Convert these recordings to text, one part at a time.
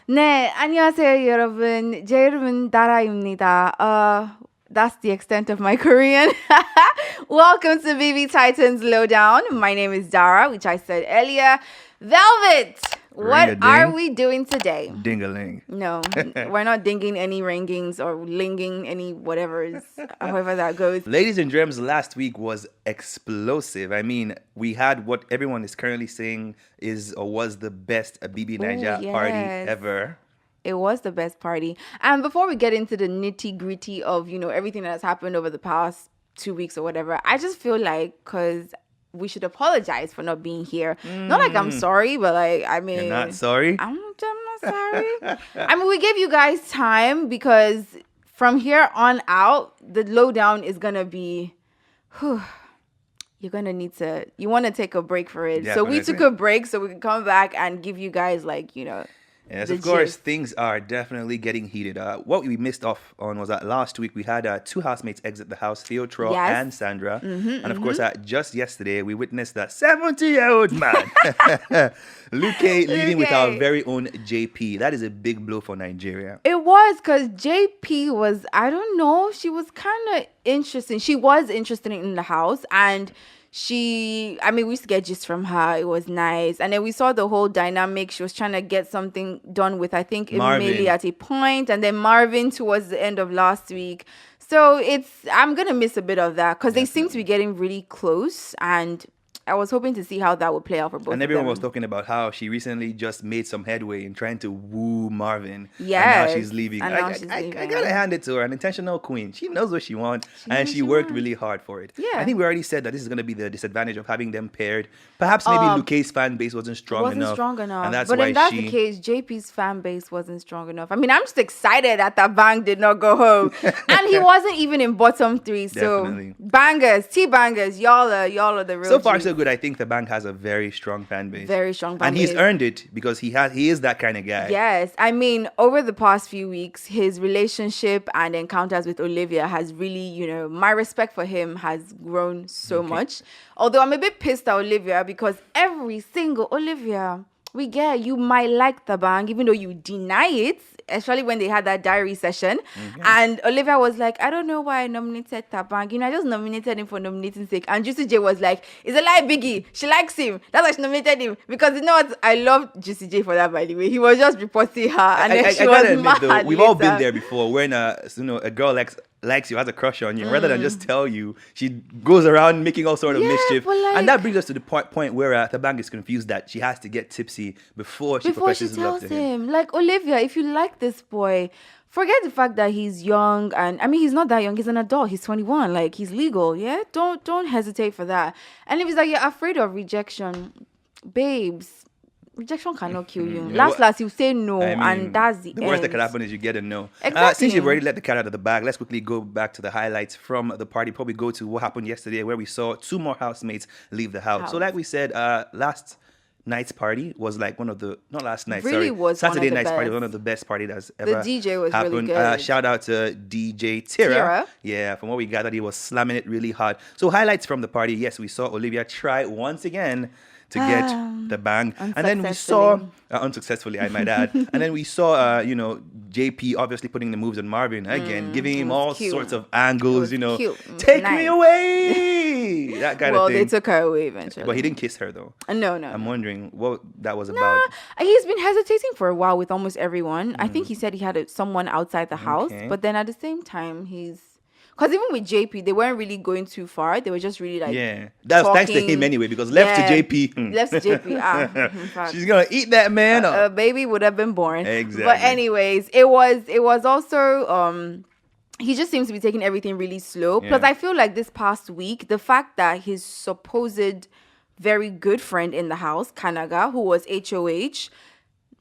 네, 안녕하세요, 여러분. 제 이름은 다라입니다. That's the extent of my Korean. Welcome to BB Titans Lowdown. My name is Dara, which I said earlier. Velvet, what are we doing today? Ding-a-ling. No, we're not dinging any ringings or linging any whatever's, however that goes. Ladies and germs, last week was explosive. I mean, we had what everyone is currently saying is or was the best BB Niger party ever. It was the best party. And before we get into the nitty-gritty of, everything that has happened over the past 2 weeks or whatever, I just feel like, because we should apologize for not being here. Not like I'm sorry, but You're not sorry? I'm not sorry. I mean, we gave you guys time because from here on out, the lowdown is going to be, you're going to need to, you want to take a break for it. Definitely. So we took a break so we can come back and give you guys Yes, of course, things are definitely getting heated. What we missed off on was that last week we had two housemates exit the house, Theotro and Sandra. And of course, just yesterday, we witnessed that 70-year-old man, Luke, leaving with our very own JP. That is a big blow for Nigeria. It was because JP was, I don't know, she was kind of interesting. She was interested in the house and we used to get gist from her. It was nice. And then we saw the whole dynamic. She was trying to get something done with, I think, Emily at a point, and then Marvin towards the end of last week. So I'm going to miss a bit of that because they seem to be getting really close, and I was hoping to see how that would play out for both of them. And everyone was talking about how she recently just made some headway in trying to woo Marvin. Yes. And now she's leaving. I gotta hand it to her. An intentional queen. She knows what she wants. And she worked really hard for it. Yeah. I think we already said that this is going to be the disadvantage of having them paired. Perhaps maybe Luke's fan base wasn't strong enough. And that's but why if that's the case, JP's fan base wasn't strong enough. I mean, I'm just excited that bang did not go home. And he wasn't even in bottom three. So Definitely. Bangers, T-bangers, y'all are the real So far, G's. so good. I think the bang has a very strong fan base. Very strong fan and base. he's earned it because he is that kind of guy. Yes. I mean, over the past few weeks, his relationship and encounters with Olivia has really, my respect for him has grown so much. Although I'm a bit pissed at Olivia because every single Olivia we get, you might like the bang, even though you deny it, especially when they had that diary session. And Olivia was like, I don't know why I nominated Tabang. I just nominated him for nominating sake. And Juicy J was like, it's a lie, Biggie. She likes him. That's why she nominated him. Because you know what? I love Juicy J for that, by the way. He was just reporting her. And then she was mad though, we've all been there before when a girl likes you, has a crush on you, rather than just tell you, she goes around making all sort of mischief. And that brings us to the point where Tabang is confused that she has to get tipsy before she professes love to him. Like, Olivia, if you like this boy, forget the fact that he's young, and I mean, he's not that young, he's an adult, he's 21, like, he's legal, yeah? Don't hesitate for that. And if he's like, you're afraid of rejection, babes, rejection cannot kill you. Last, you say no, and that's the end. The worst that could happen is you get a no. Exactly. Since you've already let the cat out of the bag, let's quickly go back to the highlights from the party. Probably go to what happened yesterday, where we saw two more housemates leave the house. So like we said, last night's party was like one of the, not last night, really was Saturday one of the night's party best. was one of the best party that's ever The DJ was happened. really good. Shout out to DJ Tira. Yeah, from what we gathered, he was slamming it really hard. So highlights from the party, yes, we saw Olivia try once again to get the bang. And then we saw, unsuccessfully, I might add. And then we saw, JP obviously putting the moves on Marvin again, giving him all sorts of angles, take me away, that kind of thing. Well, they took her away eventually. But he didn't kiss her, though. No. I'm wondering what that was about. He's been hesitating for a while with almost everyone. I think he said he had someone outside the house, but then at the same time, because even with JP, they weren't really going too far. They were just really like, that was thanks to him anyway, because left to JP, she's gonna eat that man up. A baby would have been born. Exactly. But anyways, it was also he just seems to be taking everything really slow. Plus, I feel like this past week, the fact that his supposed very good friend in the house, Kanaga, who was HOH,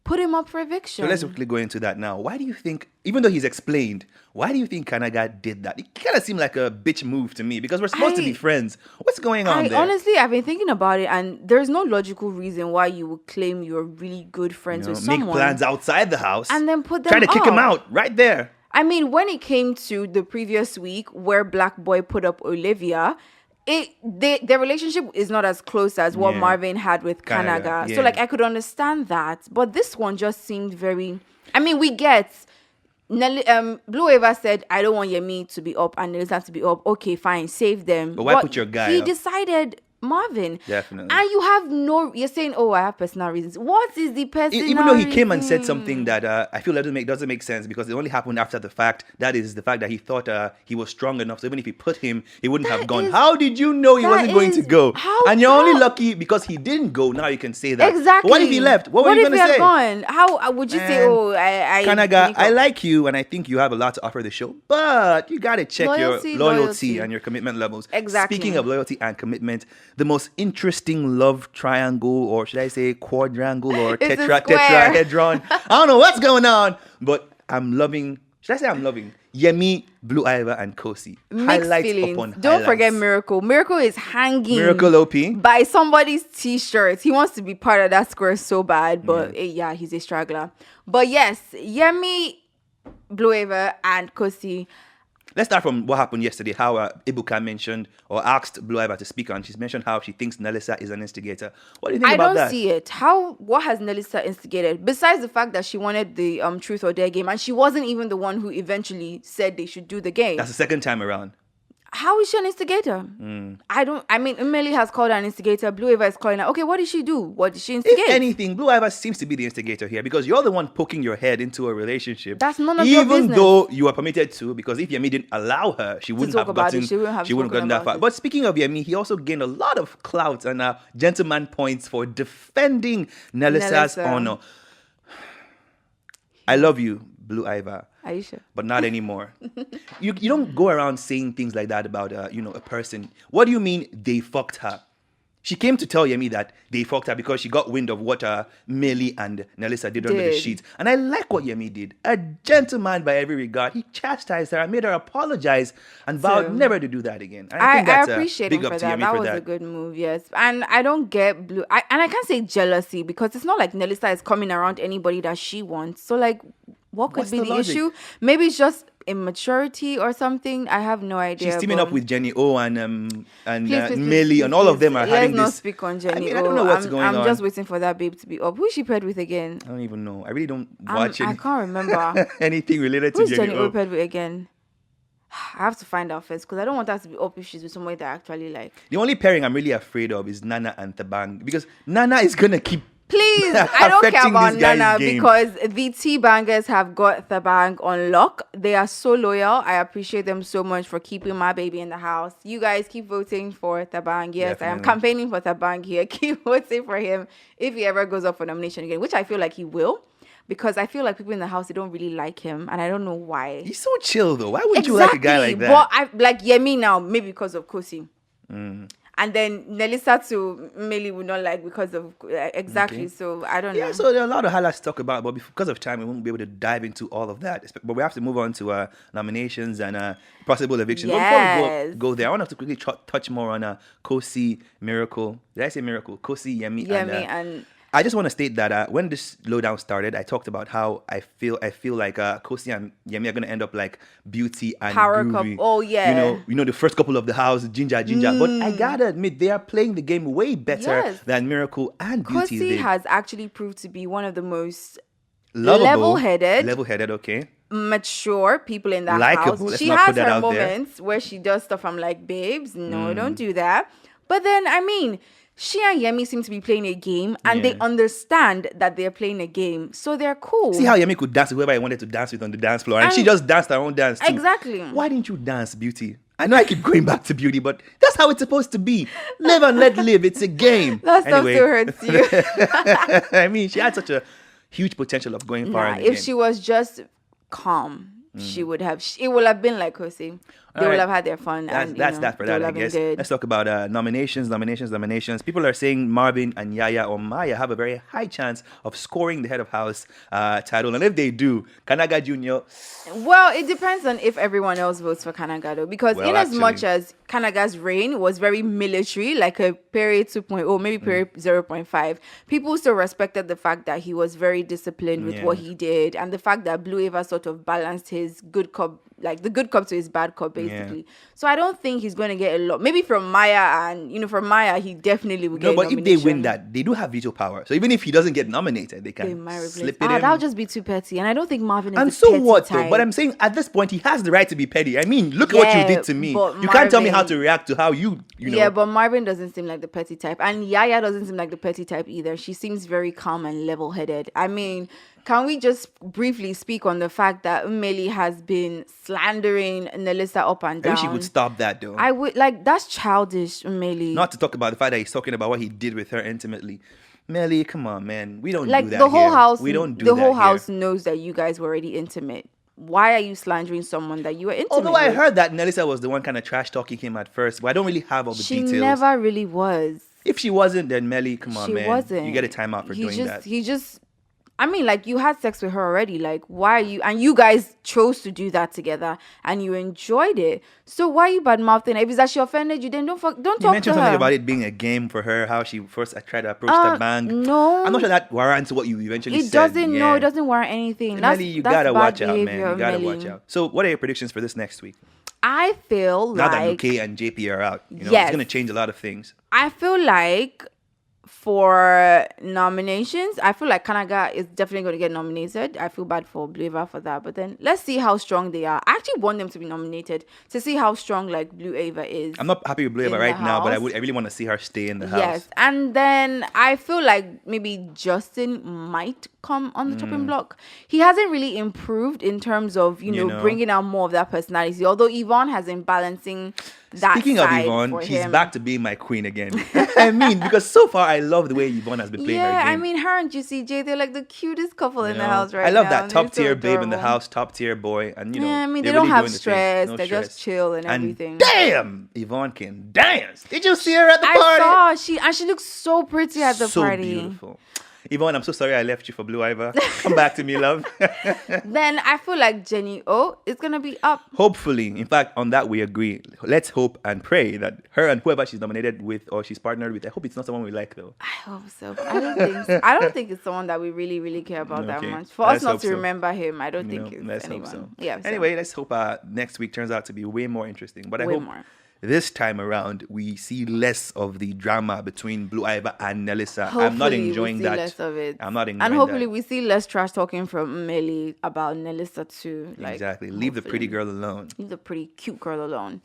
put him up for eviction. So let's quickly go into that now. Why do you think, even though he's explained, why do you think Kanaga did that? It kind of seemed like a bitch move to me because we're supposed to be friends. What's going on there? Honestly, I've been thinking about it, and there's no logical reason why you would claim you're really good friends with someone. Make plans outside the house. And then put them try to kick him out right there. I mean, when it came to the previous week where Black Boy put up Olivia, their relationship is not as close as what Marvin had with Kanaga. So like I could understand that, but this one just seemed very. I mean, we get Blue Ava said, "I don't want Yemi to be up and Nelisa to be up." Okay, fine, save them. But why put your guy? He up? Decided Marvin. Definitely. And you have you're saying, oh, I have personal reasons. What is the personal Even though he came and said something that I feel doesn't make sense because it only happened after the fact. That is the fact that he thought he was strong enough. So even if he put him, he wouldn't have gone. How did you know he wasn't going to go? And you're only lucky because he didn't go. Now you can say that. Exactly. But what if he left? What were you going to say? Gone? How would you say, oh, Kanaga, I like you and I think you have a lot to offer the show, but you got to check your loyalty and your commitment levels. Exactly. Speaking of loyalty and commitment, the most interesting love triangle, or should I say quadrangle or tetrahedron. I don't know what's going on, but I'm loving Yemi, Blue Ivor, and Kosi. Mixed highlights feelings. upon Don't highlights. forget Miracle. Miracle is hanging Miracle OP by somebody's t-shirt. He wants to be part of that square so bad, but he's a straggler. But yes, Yemi, Blue Ivor, and Kosi. Let's start from what happened yesterday, how Ibuka mentioned or asked Blue Ivor to speak on. She's mentioned how she thinks Nelisa is an instigator. What do you think about that? I don't see it. What has Nelisa instigated? Besides the fact that she wanted the truth or dare game, and she wasn't even the one who eventually said they should do the game. That's the second time around. How is she an instigator? Umeli has called her an instigator. Blue Ivor is calling her. Okay, what did she do? What did she instigate? If anything, Blue Ivor seems to be the instigator here because you're the one poking your head into a relationship. That's none of your business. Even though you are permitted to, because if Yemi didn't allow her, she wouldn't have gotten that far. But speaking of Yemi, he also gained a lot of clout and gentleman points for defending Nelisa's honor. I love you, Blue Ivor. Are you sure? But not anymore. You don't go around saying things like that about a person. What do you mean they fucked her? She came to tell Yemi that they fucked her because she got wind of what Millie and Nelisa did under the sheets. And I like what Yemi did. A gentleman by every regard. He chastised her and made her apologize and vowed never to do that again. And I appreciate him for that. That was a good move, yes. And I don't get Blue. And I can't say jealousy because it's not like Nelisa is coming around anybody that she wants. So like, what could be the issue? Maybe it's just immaturity or something. I have no idea. She's teaming up with Jenny O and Millie, and all of them are having this. Let's not speak on Jenny O. I don't know what's going on. I'm just waiting for that babe to be up. Who is she paired with again? I don't even know. I really don't watch I can't remember anything related to Jenny O. Who's Jenny O paired with again? I have to find out first because I don't want her to be up if she's with somebody that I actually like. The only pairing I'm really afraid of is Nana and Tabang because Nana is gonna keep. Please, I don't care about Nana because the T-Bangers have got the bang on lock. They are so loyal. I appreciate them so much for keeping my baby in the house. You guys keep voting for Tabang. Yes, definitely. I am campaigning for Tabang here. Keep voting for him if he ever goes up for nomination again, which I feel like he will. Because I feel like people in the house, they don't really like him. And I don't know why. He's so chill though. Why would you like a guy like that? But I like Yemi now, maybe because of Kosi. And then Nelisa to Millie would not like because of exactly. Okay. So I don't know. Yeah, so there are a lot of highlights to talk about, but because of time, we won't be able to dive into all of that. But we have to move on to nominations and possible evictions. Yes. But before we go there, I want to quickly touch more on Kosi, Miracle. Did I say Miracle? Kosi, Yemi and I just want to state that when this lowdown started, I talked about how I feel like Kosi and Yemi are going to end up like Beauty and Power Groovy. Couple. Oh yeah. You know the first couple of the house, Ginger. But I gotta admit, they are playing the game way better than Miracle and Beauty. Kosi has actually proved to be one of the most lovable, level-headed, okay, mature people in that Likeable. house. She has her moments where she does stuff. I'm like, babes, no, don't do that. But then, I mean, she and Yemi seem to be playing a game and they understand that they're playing a game. So they're cool. See how Yemi could dance with whoever I wanted to dance with on the dance floor. And she just danced her own dance too. Exactly. Why didn't you dance, Beauty? I know I keep going back to Beauty, but that's how it's supposed to be. Live and let live. It's a game. That stuff still hurts you. I mean, she had such a huge potential of going far in the game. If she was just calm, she would have. It would have been like Kosi. They will have had their fun. That's that for that, I guess. Let's talk about nominations. People are saying Marvin and Yaya or Maya have a very high chance of scoring the head of house title. And if they do, Kanaga Jr. Well, it depends on if everyone else votes for Kanaga though. Because in as much as Kanaga's reign was very military, like a period 2.0, maybe period 0.5, people still respected the fact that he was very disciplined with what he did. And the fact that Blue Ava sort of balanced his good cop, like the good cop to his bad cop, basically. So I don't think he's going to get a lot. Maybe from Maya, and from Maya, he definitely will get a nomination. No, but if they win that, they do have veto power. So even if he doesn't get nominated, they can slip it in. That would just be too petty. And I don't think Marvin is and the so petty what, type. though? But I'm saying at this point, he has the right to be petty. I mean, look at what you did to me. You can't tell me how to react to how you know. Yeah, but Marvin doesn't seem like the petty type. And Yaya doesn't seem like the petty type either. She seems very calm and level-headed. I mean, can we just briefly speak on the fact that Umeli has been slandering Nelisa up and down? I wish he would stop that, though. I would, that's childish, Umeli. Not to talk about the fact that he's talking about what he did with her intimately. Melly, come on, man. We don't do that the whole here. house. We don't do the that whole here. house knows that you guys were already intimate. Why are you slandering someone that you were intimate Although I with? heard that Nelisa was the one kind of trash talking him at first, but I don't really have all the details. She never really was. If she wasn't, then Melly, come on, man. She wasn't. You get a timeout for doing that. I mean, you had sex with her already. Why are you... And you guys chose to do that together, and you enjoyed it. So why are you bad-mouthing her? If it's that she offended you, then don't talk to her. You mentioned something about it being a game for her, how she first tried to approach the bank. No. I'm not sure that warrants what you eventually said. It doesn't, no, it doesn't warrant anything. Melly, you gotta watch out, man. You gotta watch out. So what are your predictions for this next week? I feel now like... Now that Luke and JP are out, it's going to change a lot of things. I feel like for nominations, I feel like Kanaga is definitely going to get nominated. I feel bad for Blue Ava for that. But then let's see how strong they are. I actually want them to be nominated to see how strong Blue Ava is. I'm not happy with Blue Ava right now, but I really want to see her stay in the house. Yes. And then I feel like maybe Justin might come on the chopping block. He hasn't really improved in terms of, bringing out more of that personality. Although Yvonne has been balancing that. Speaking of Yvonne, she's back to being my queen again. I mean, because so far I love the way Yvonne has been playing her game. Yeah, I mean, her and Juicy J, they're like the cutest couple in the house right now. I love that top tier babe in the house, top tier boy, and I mean, they don't have stress. They're just chill and everything. Damn, Yvonne can dance. Did you see her at the party? I saw. She looks so pretty at the party. So beautiful. Yvonne, I'm so sorry I left you for Blue Ivor. Come back to me, love. Then I feel like Jenny O is going to be up. Hopefully. In fact, on that we agree. Let's hope and pray that her and whoever she's nominated with or she's partnered with, I hope it's not someone we like, though. I hope so. I don't think so. I don't think it's someone that we really, really care about that much. For us not to remember him, I don't think it's anyone. Hope so. Yeah, anyway, let's hope next week turns out to be way more interesting. But I hope this time around, we see less of the drama between Blue Ivor and Nelisa. Hopefully, I'm not enjoying that. Less of it. I'm not enjoying that. And hopefully we see less trash talking from Melly about Nelisa too. Exactly. Leave the pretty girl alone. Leave the pretty cute girl alone.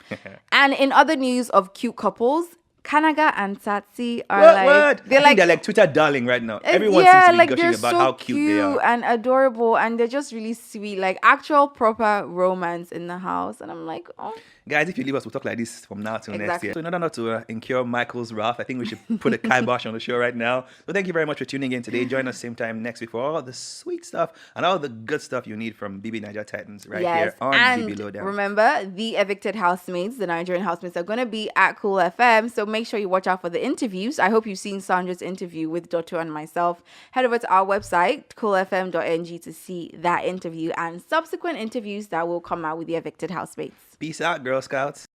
And in other news of cute couples, Kanaga and Satsi are they're like Twitter darling right now. Everyone seems to be gushing about how cute they are. And adorable, and they're just really sweet, actual proper romance in the house. And I'm like, oh. Guys, if you leave us, we'll talk like this from now till next year. So in order not to incur Michael's wrath, I think we should put a kibosh on the show right now. So thank you very much for tuning in today. Join us same time next week for all the sweet stuff and all the good stuff you need from BB Niger Titans here on BB Lowdown. Remember, the evicted housemates, the Nigerian housemates, are going to be at Cool FM. So make sure you watch out for the interviews. I hope you've seen Sandra's interview with Dotto and myself. Head over to our website, coolfm.ng, to see that interview and subsequent interviews that will come out with the evicted housemates. Peace out, Girl Scouts.